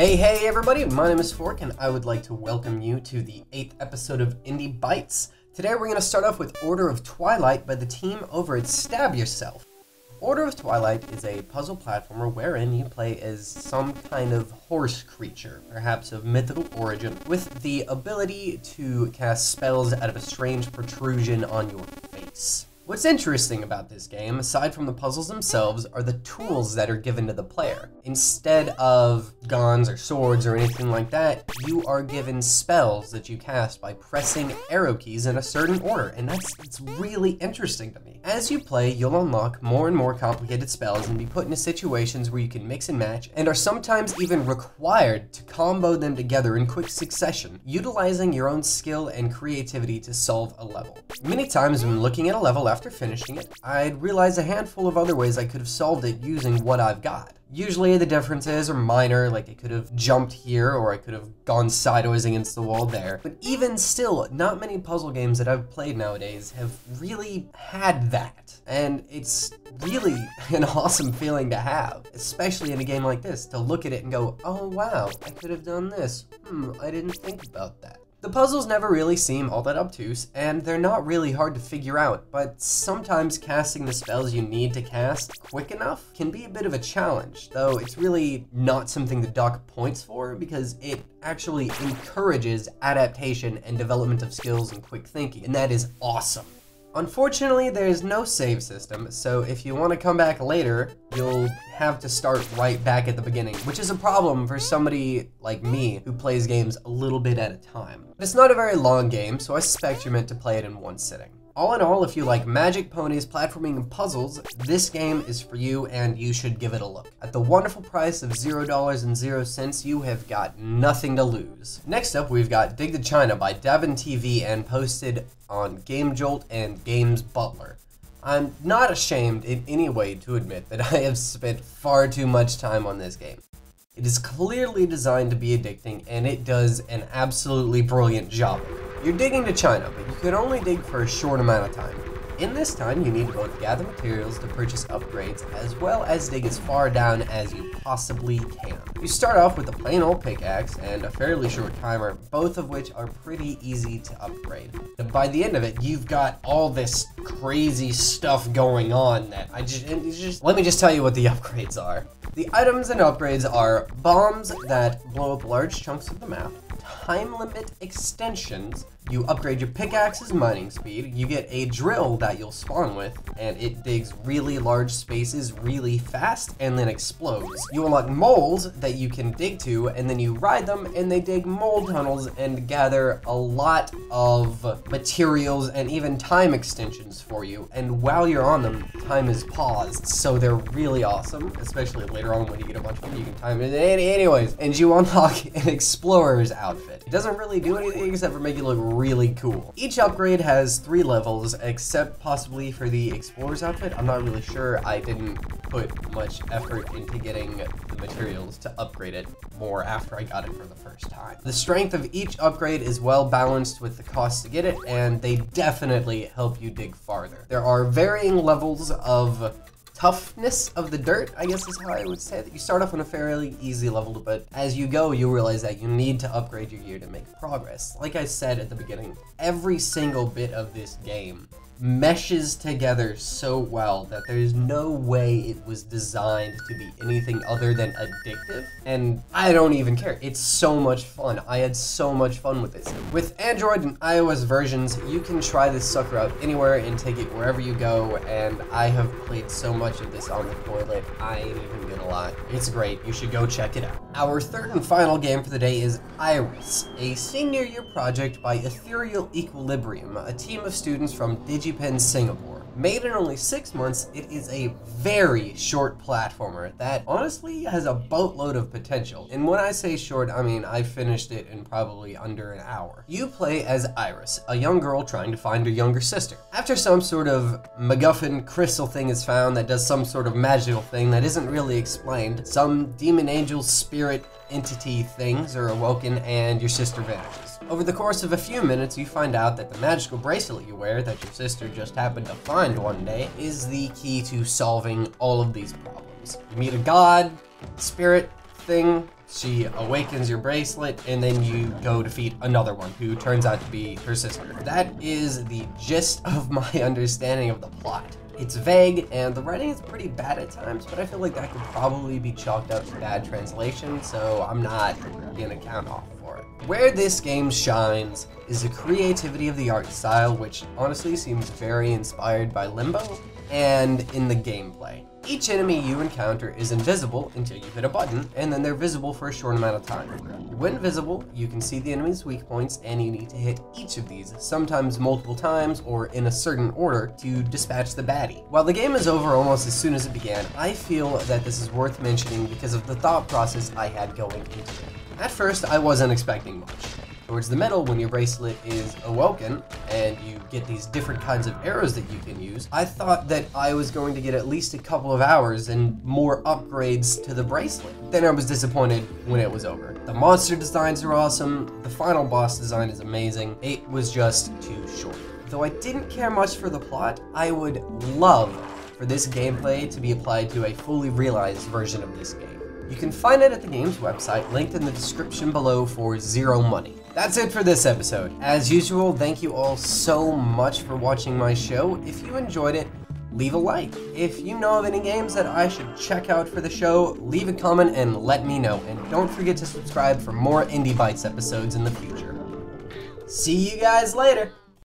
Hey everybody, my name is Fork and I would like to welcome you to the 8th episode of Indie Bytes. Today we're going to start off with Order of Twilight by the team over at Stab Yourself. Order of Twilight is a puzzle platformer wherein you play as some kind of horse creature, perhaps of mythical origin, with the ability to cast spells out of a strange protrusion on your face. What's interesting about this game, aside from the puzzles themselves, are the tools that are given to the player. Instead of guns or swords or anything like that, you are given spells that you cast by pressing arrow keys in a certain order, and it's really interesting to me. As you play, you'll unlock more and more complicated spells and be put into situations where you can mix and match, and are sometimes even required to combo them together in quick succession, utilizing your own skill and creativity to solve a level. Many times when looking at a level after finishing it, I'd realize a handful of other ways I could have solved it using what I've got. Usually the differences are minor, like I could have jumped here or I could have gone sideways against the wall there. But even still, not many puzzle games that I've played nowadays have really had that. And it's really an awesome feeling to have, especially in a game like this, to look at it and go, oh wow, I could have done this. I didn't think about that. The puzzles never really seem all that obtuse, and they're not really hard to figure out, but sometimes casting the spells you need to cast quick enough can be a bit of a challenge, though it's really not something to dock points for because it actually encourages adaptation and development of skills and quick thinking, and that is awesome. Unfortunately, there's no save system, so if you want to come back later, you'll have to start right back at the beginning, which is a problem for somebody like me who plays games a little bit at a time. But it's not a very long game, so I suspect you're meant to play it in one sitting. All in all, if you like magic, ponies, platforming, and puzzles, this game is for you and you should give it a look. At the wonderful price of $0.00, you have got nothing to lose. Next up, we've got Dig to China by Davin TV and posted on Game Jolt and Games Butler. I'm not ashamed in any way to admit that I have spent far too much time on this game. It is clearly designed to be addicting, and it does an absolutely brilliant job. You're digging to China, but you can only dig for a short amount of time. In this time, you need to both gather materials to purchase upgrades, as well as dig as far down as you possibly can. You start off with a plain old pickaxe and a fairly short timer, both of which are pretty easy to upgrade. And by the end of it, you've got all this crazy stuff going on that let me just tell you what the upgrades are. The items and upgrades are bombs that blow up large chunks of the map, time limit extensions, you upgrade your pickaxe's mining speed, you get a drill that you'll spawn with, and it digs really large spaces really fast and then explodes. You unlock moles that you can dig to, and then you ride them and they dig mole tunnels and gather a lot of materials and even time extensions for you. And while you're on them, time is paused, so they're really awesome, especially later on when you get a bunch of them, you can time it. Anyways, and you unlock an explorer's outfit. It doesn't really do anything except for make you look really cool. Each upgrade has 3 levels, except possibly for the explorer's outfit. I'm not really sure. I didn't put much effort into getting the materials to upgrade it more after I got it for the first time. The strength of each upgrade is well balanced with the cost to get it, and they definitely help you dig farther. There are varying levels of toughness of the dirt, I guess is how I would say that. You start off on a fairly easy level, but as you go, you realize that you need to upgrade your gear to make progress. Like I said at the beginning, every single bit of this game meshes together so well that there's no way it was designed to be anything other than addictive, and I don't even care. It's so much fun. I had so much fun with this. With Android and iOS versions, you can try this sucker out anywhere and take it wherever you go, and I have played so much of this on the toilet, I ain't even gonna lie. It's great. You should go check it out. Our third and final game for the day is Iris, a senior year project by Ethereal Equilibrium, a team of students from DigiPen Singapore. Made in only 6 months, it is a very short platformer that honestly has a boatload of potential. And when I say short, I mean I finished it in probably under an hour. You play as Iris, a young girl trying to find her younger sister. After some sort of MacGuffin crystal thing is found that does some sort of magical thing that isn't really explained, some demon angel spirit entity things are awoken and your sister vanishes. Over the course of a few minutes, you find out that the magical bracelet you wear that your sister just happened to find one day is the key to solving all of these problems. You meet a god, spirit thing, She awakens your bracelet, and then you go defeat another one who turns out to be her sister. That is the gist of my understanding of the plot. It's vague, and the writing is pretty bad at times, but I feel like that could probably be chalked up to bad translation, so I'm not gonna count off for it. Where this game shines is the creativity of the art style, which honestly seems very inspired by Limbo, and in the gameplay. Each enemy you encounter is invisible until you hit a button, and then they're visible for a short amount of time. When visible, you can see the enemy's weak points, and you need to hit each of these, sometimes multiple times or in a certain order, to dispatch the baddie. While the game is over almost as soon as it began, I feel that this is worth mentioning because of the thought process I had going into it. At first, I wasn't expecting much. Towards the middle, when your bracelet is awoken and you get these different kinds of arrows that you can use, I thought that I was going to get at least a couple of hours and more upgrades to the bracelet. Then I was disappointed when it was over. The monster designs are awesome, the final boss design is amazing, it was just too short. Though I didn't care much for the plot, I would love for this gameplay to be applied to a fully realized version of this game. You can find it at the game's website, linked in the description below for 0 money. That's it for this episode. As usual, thank you all so much for watching my show. If you enjoyed it, leave a like. If you know of any games that I should check out for the show, leave a comment and let me know. And don't forget to subscribe for more Indie Bytes episodes in the future. See you guys later!